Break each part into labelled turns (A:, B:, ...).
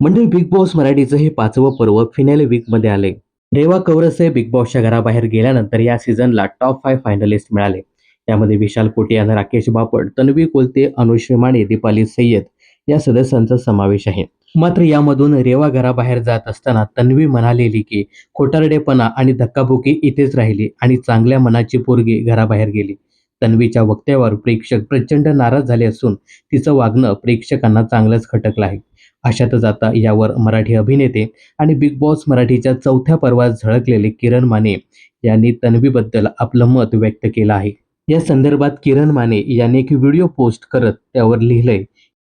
A: म्हणजे big boss मराठीचं हे 5वं पर्व फिनाले वीकमध्ये आले. रेवा कौरसे बिग बॉसच्या घराबाहेर गेल्यानंतर या सीझनला टॉप 5 फायनलिस्ट मिळाले. यामध्ये विशाल कोटियान, राकेश बापट, तन्वी कोलते, अनुश्री माने, दीपाली सय्यद या सदस्यांचा समावेश आहे. मात्र यामधून रेवा घराबाहेर जात असताना तन्वी म्हणालेली की खोटारडेपणा आणि धक्काबुक्की इथेच राहिली आणि चांगल्या मनाची पोरगी घराबाहेर गेली. तन्वीच्या वक्तव्यावर प्रेक्षक प्रचंड नाराज झाले असून तिचं वागणं प्रेक्षकांना चांगलंच खटकलं आहे. अशातच आता यावर मराठी अभिनेते आणि बिग बॉस मराठीच्या 4थ्या पर्वात झळकलेले किरण माने यांनी तन्वीबद्दल आपलं मत व्यक्त केलं आहे. या संदर्भात किरण माने यांनी एक व्हिडिओ पोस्ट करत त्यावर लिहिलंय,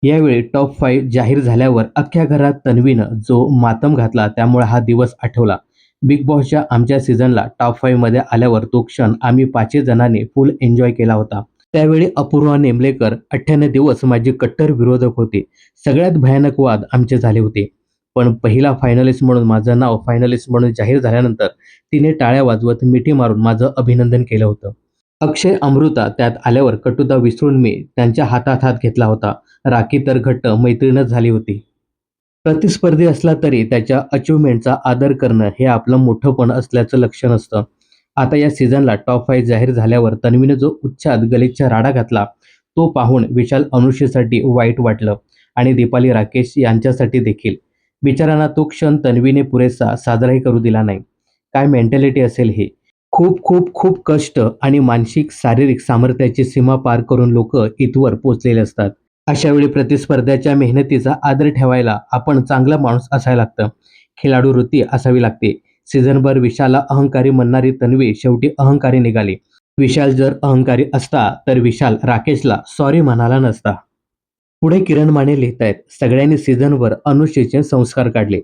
A: यावेळी टॉप 5 जाहीर झाल्यावर अख्ख्या घरात तन्वीनं जो मातम घातला त्यामुळे हा दिवस आठवला. बिग बॉसच्या आमच्या सीझनला टॉप 5 मध्ये आल्यावर तो क्षण आम्ही 5 जणांनी फुल एन्जॉय केला होता. त्यावेळी अपूर्वा नेमलेकर 98 दिवस माझी कट्टर विरोधक होते. सगळ्यात भयानक वाद आमचे झाले होते. पण पहिला फायनलिस्ट म्हणून माझं नाव फायनलिस्ट म्हणून जाहीर झाल्यानंतर तिने टाळ्या वाजवत मिठी मारून माझं अभिनंदन केलं होतं. अक्षय अमृता त्यात आल्यावर कटुता विसरून मी त्यांच्या हातात हात घेतला होता. राखी तर घट्ट मैत्रीणच झाली होती. प्रतिस्पर्धी असला तरी त्याच्या अचिव्हमेंटचा आदर करणं हे आपलं मोठंपण असल्याचं लक्षण असतं. आता या सीझनला टॉप 5 जाहीर झाल्यावर तन्वीने जो उच्छाद गलिच्छ राडा घातला तो पाहून विशाल अनुष्येसाठी वाईट वाटलं आणि दीपाली राकेश यांच्यासाठी देखील. बिचाऱ्यांना तो क्षण तन्वीने पुरेसा साजराही करू दिला नाही. काय मेंटॅलिटी असेल हे. खूप खूप खूप कष्ट आणि मानसिक शारीरिक सामर्थ्याची सीमा पार करून लोक इथवर पोचलेले असतात. अशा वेळी प्रतिस्पर्ध्याच्या मेहनतीचा आदर ठेवायला आपण चांगला माणूस असायला लागतं. खिलाडू वृत्ती असावी लागते. सीझनभर विशालला अहंकारी म्हणणारी तन्वी शेवटी अहंकारी निघाली. विशाल जर अहंकारी असता तर विशाल राकेशला सॉरी म्हणाला नसता. पुढे किरण माने लिहितायत, सगळ्यांनी सीझनभर अनुष्येचे संस्कार काढले.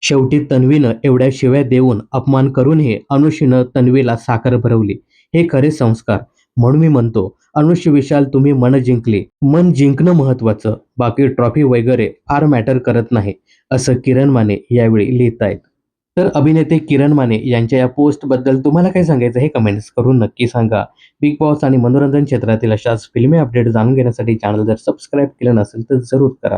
A: शेवटी तन्वीनं एवढ्या शिव्या देऊन अपमान करूनही अनुष्येनं तन्वीला साखर भरवली. हे खरे संस्कार. म्हणून मी म्हणतो, अनुष्य विशाल तुम्ही मन जिंकली. मन जिंकणं महत्वाचं, बाकी ट्रॉफी वगैरे फार मॅटर करत नाही, असं किरण माने यावेळी लिहितायत. तर अभिनेते किरण माने यांच्या या पोस्टबद्दल तुम्हाला काय सांगायचं हे कमेंट्स करून नक्की सांगा. बिग बॉस आणि मनोरंजन क्षेत्रातील अशाच फिल्मी अपडेट जाणून घेण्यासाठी चॅनल जर सबस्क्राईब केलं नसेल तर जरूर करा.